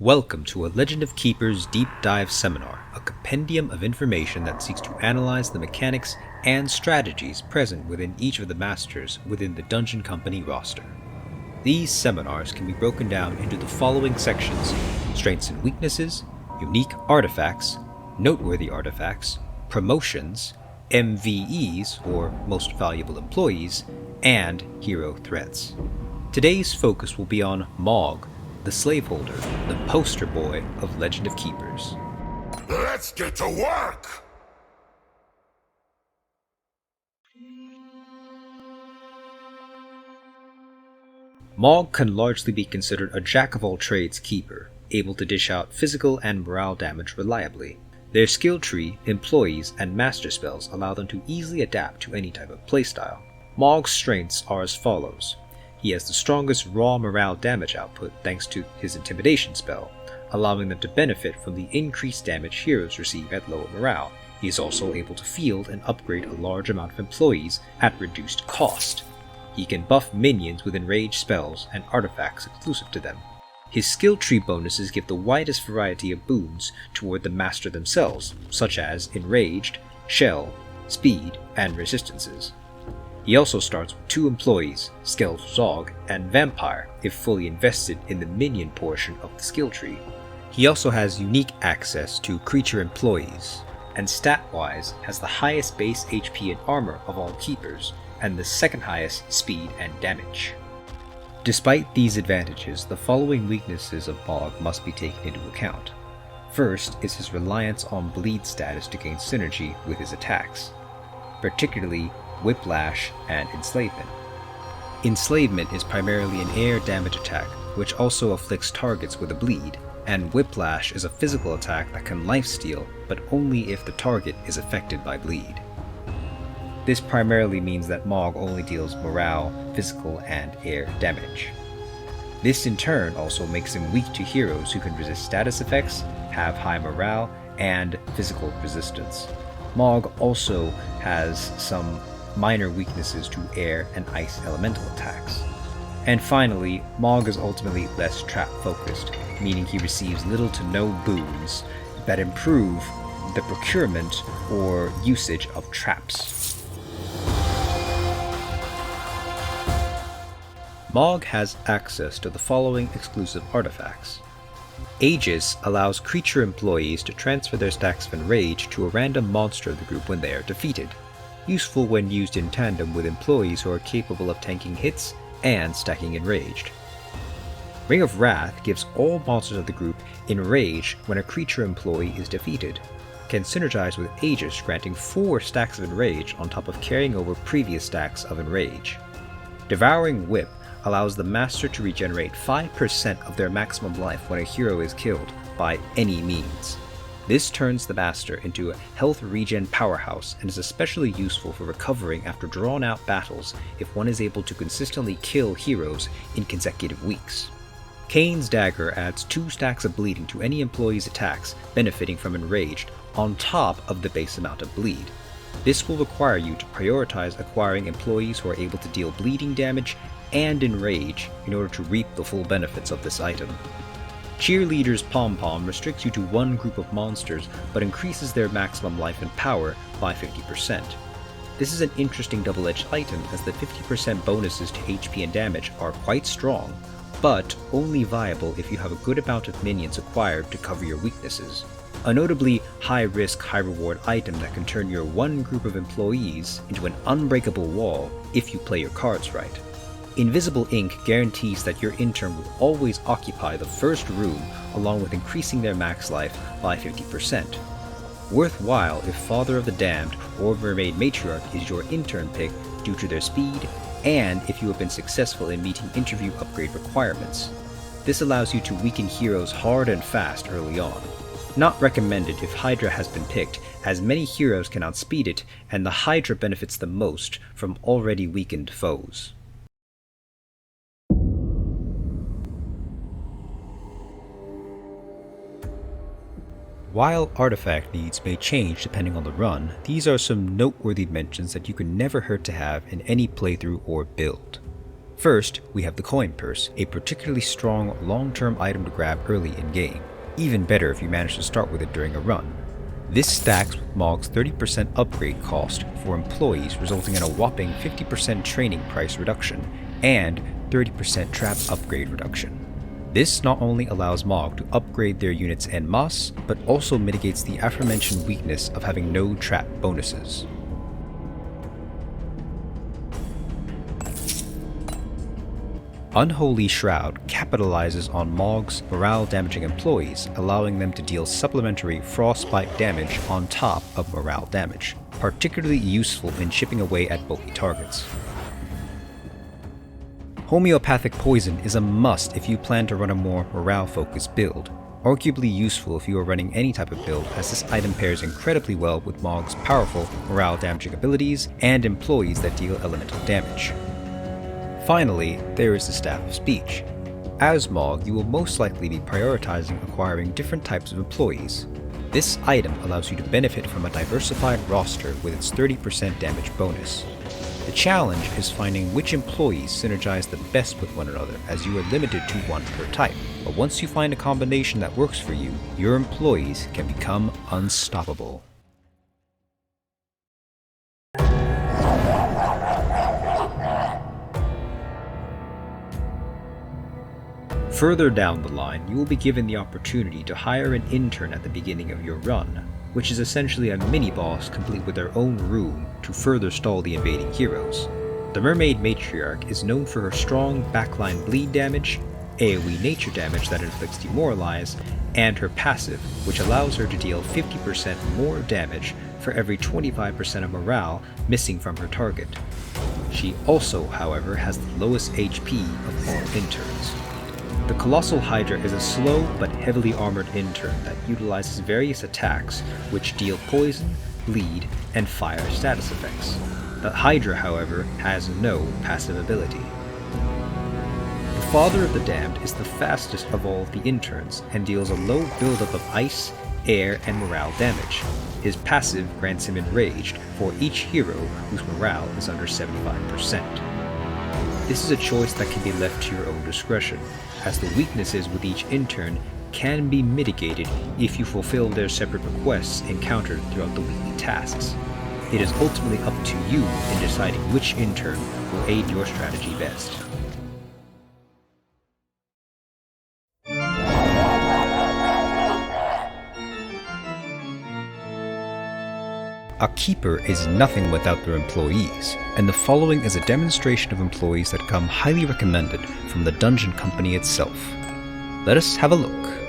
Welcome to a Legend of Keepers Deep Dive Seminar, a compendium of information that seeks to analyze the mechanics and strategies present within each of the masters within the Dungeon Company roster. These seminars can be broken down into the following sections: strengths and weaknesses, unique artifacts, noteworthy artifacts, promotions, MVEs or most valuable employees, and hero threats. Today's focus will be on Maug, the slaveholder, the poster boy of Legend of Keepers. Let's get to work! Maug can largely be considered a jack-of-all-trades keeper, able to dish out physical and morale damage reliably. Their skill tree, employees, and master spells allow them to easily adapt to any type of playstyle. Maug's strengths are as follows. He has the strongest raw morale damage output thanks to his intimidation spell, allowing them to benefit from the increased damage heroes receive at lower morale. He is also able to field and upgrade a large amount of employees at reduced cost. He can buff minions with enraged spells and artifacts exclusive to them. His skill tree bonuses give the widest variety of boons toward the master themselves, such as enraged, shell, speed, and resistances. He also starts with 2 employees, Skeld Zog and Vampire, if fully invested in the minion portion of the skill tree. He also has unique access to creature employees, and stat-wise has the highest base HP and armor of all keepers, and the second highest speed and damage. Despite these advantages, the following weaknesses of Maug must be taken into account. First is his reliance on bleed status to gain synergy with his attacks, particularly Whiplash and Enslavement. Enslavement is primarily an air damage attack, which also afflicts targets with a bleed, and Whiplash is a physical attack that can lifesteal, but only if the target is affected by bleed. This primarily means that Maug only deals morale, physical, and air damage. This in turn also makes him weak to heroes who can resist status effects, have high morale, and physical resistance. Maug also has some minor weaknesses to air and ice elemental attacks. And finally, Maug is ultimately less trap focused, meaning he receives little to no boons that improve the procurement or usage of traps. Maug has access to the following exclusive artifacts. Aegis allows creature employees to transfer their stacks of enrage to a random monster of the group when they are defeated, useful when used in tandem with employees who are capable of tanking hits and stacking enraged. Ring of Wrath gives all monsters of the group enrage when a creature employee is defeated, can synergize with Aegis, granting 4 stacks of enrage on top of carrying over previous stacks of enrage. Devouring Whip allows the master to regenerate 5% of their maximum life when a hero is killed by any means. This turns the master into a health regen powerhouse and is especially useful for recovering after drawn-out battles if one is able to consistently kill heroes in consecutive weeks. Kane's Dagger adds 2 stacks of bleeding to any employee's attacks benefiting from enraged on top of the base amount of bleed. This will require you to prioritize acquiring employees who are able to deal bleeding damage and enrage in order to reap the full benefits of this item. Cheerleader's Pom-Pom restricts you to 1 group of monsters but increases their maximum life and power by 50%. This is an interesting double-edged item as the 50% bonuses to HP and damage are quite strong, but only viable if you have a good amount of minions acquired to cover your weaknesses. A notably high-risk, high-reward item that can turn your 1 group of employees into an unbreakable wall if you play your cards right. Invisible Ink guarantees that your intern will always occupy the first room along with increasing their max life by 50%. Worthwhile if Father of the Damned or Mermaid Matriarch is your intern pick due to their speed and if you have been successful in meeting interview upgrade requirements. This allows you to weaken heroes hard and fast early on. Not recommended if Hydra has been picked, as many heroes can outspeed it and the Hydra benefits the most from already weakened foes. While artifact needs may change depending on the run, these are some noteworthy mentions that you can never hurt to have in any playthrough or build. First, we have the coin purse, a particularly strong long-term item to grab early in-game. Even better if you manage to start with it during a run. This stacks with Maug's 30% upgrade cost for employees, resulting in a whopping 50% training price reduction and 30% trap upgrade reduction. This not only allows Maug to upgrade their units en masse, but also mitigates the aforementioned weakness of having no trap bonuses. Unholy Shroud capitalizes on Maug's morale-damaging employees, allowing them to deal supplementary frostbite damage on top of morale damage, particularly useful in chipping away at bulky targets. Homeopathic Poison is a must if you plan to run a more morale-focused build, arguably useful if you are running any type of build, as this item pairs incredibly well with Maug's powerful morale-damaging abilities and employees that deal elemental damage. Finally, there is the Staff of Speech. As Maug, you will most likely be prioritizing acquiring different types of employees. This item allows you to benefit from a diversified roster with its 30% damage bonus. The challenge is finding which employees synergize the best with one another, as you are limited to one per type. But once you find a combination that works for you, your employees can become unstoppable. Further down the line, you will be given the opportunity to hire an intern at the beginning of your run, which is essentially a mini-boss complete with their own room to further stall the invading heroes. The Mermaid Matriarch is known for her strong backline bleed damage, AoE nature damage that inflicts demoralize, and her passive, which allows her to deal 50% more damage for every 25% of morale missing from her target. She also, however, has the lowest HP of all interns. The Colossal Hydra is a slow but heavily armored intern that utilizes various attacks which deal poison, bleed, and fire status effects. The Hydra, however, has no passive ability. The Father of the Damned is the fastest of all of the interns and deals a low buildup of ice, air, and morale damage. His passive grants him Enraged for each hero whose morale is under 75%. This is a choice that can be left to your own discretion, as the weaknesses with each intern can be mitigated if you fulfill their separate requests encountered throughout the weekly tasks. It is ultimately up to you in deciding which intern will aid your strategy best. A keeper is nothing without their employees, and the following is a demonstration of employees that come highly recommended from the dungeon company itself. Let us have a look.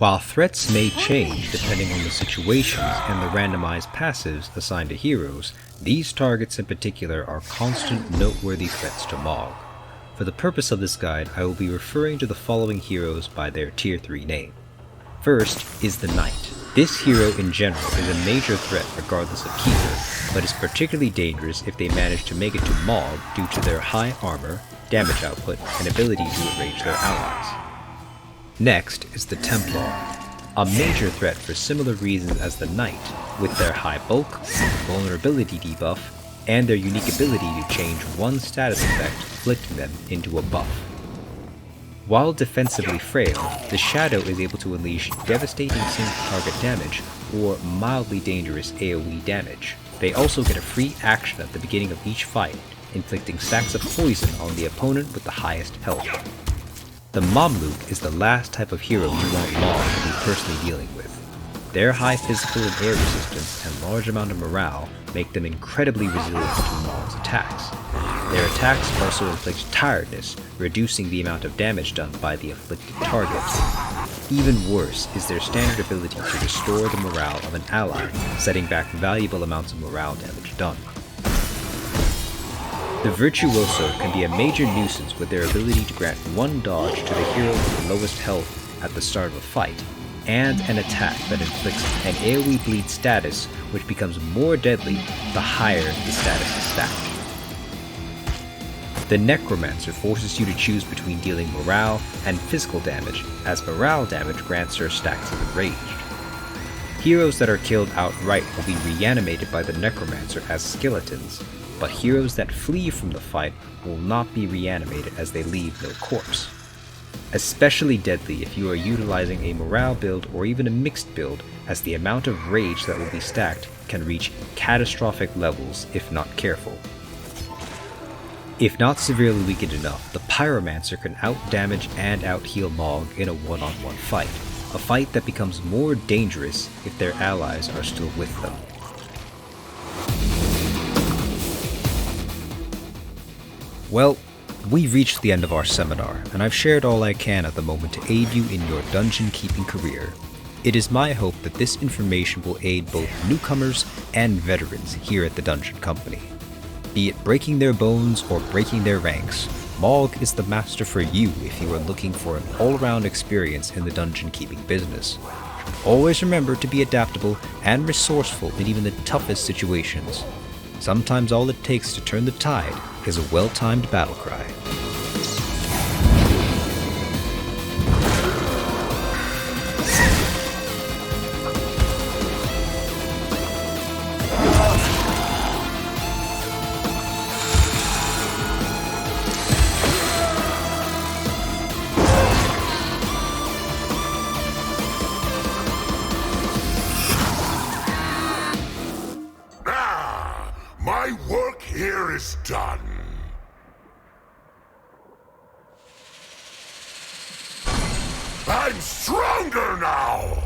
While threats may change depending on the situations and the randomized passives assigned to heroes, these targets in particular are constant noteworthy threats to Maug. For the purpose of this guide, I will be referring to the following heroes by their Tier 3 name. First is the Knight. This hero in general is a major threat regardless of keeper, but is particularly dangerous if they manage to make it to Maug due to their high armor, damage output, and ability to enrage their allies. Next is the Templar, a major threat for similar reasons as the Knight, with their high bulk, vulnerability debuff, and their unique ability to change one status effect, flicking them into a buff. While defensively frail, the Shadow is able to unleash devastating single target damage or mildly dangerous AoE damage. They also get a free action at the beginning of each fight, inflicting stacks of poison on the opponent with the highest health. The Mamluk is the last type of hero you want Maug to be personally dealing with. Their high physical and air resistance and large amount of morale make them incredibly resilient to Maug's attacks. Their attacks also inflict tiredness, reducing the amount of damage done by the afflicted target. Even worse is their standard ability to restore the morale of an ally, setting back valuable amounts of morale damage done. The Virtuoso can be a major nuisance with their ability to grant one dodge to the hero with the lowest health at the start of a fight, and an attack that inflicts an AoE bleed status which becomes more deadly the higher the status is stacked. The Necromancer forces you to choose between dealing morale and physical damage, as morale damage grants her stacks of enraged. Heroes that are killed outright will be reanimated by the Necromancer as skeletons, but heroes that flee from the fight will not be reanimated as they leave no corpse. Especially deadly if you are utilizing a morale build or even a mixed build, as the amount of rage that will be stacked can reach catastrophic levels if not careful. If not severely weakened enough, the Pyromancer can out-damage and out-heal Maug in a one-on-one fight, a fight that becomes more dangerous if their allies are still with them. Well, we've reached the end of our seminar, and I've shared all I can at the moment to aid you in your dungeon keeping career. It is my hope that this information will aid both newcomers and veterans here at the Dungeon Company. Be it breaking their bones or breaking their ranks, Maug is the master for you if you are looking for an all-around experience in the dungeon keeping business. Always remember to be adaptable and resourceful in even the toughest situations. Sometimes all it takes to turn the tide is a well-timed battle cry. My work here is done. I'm stronger now!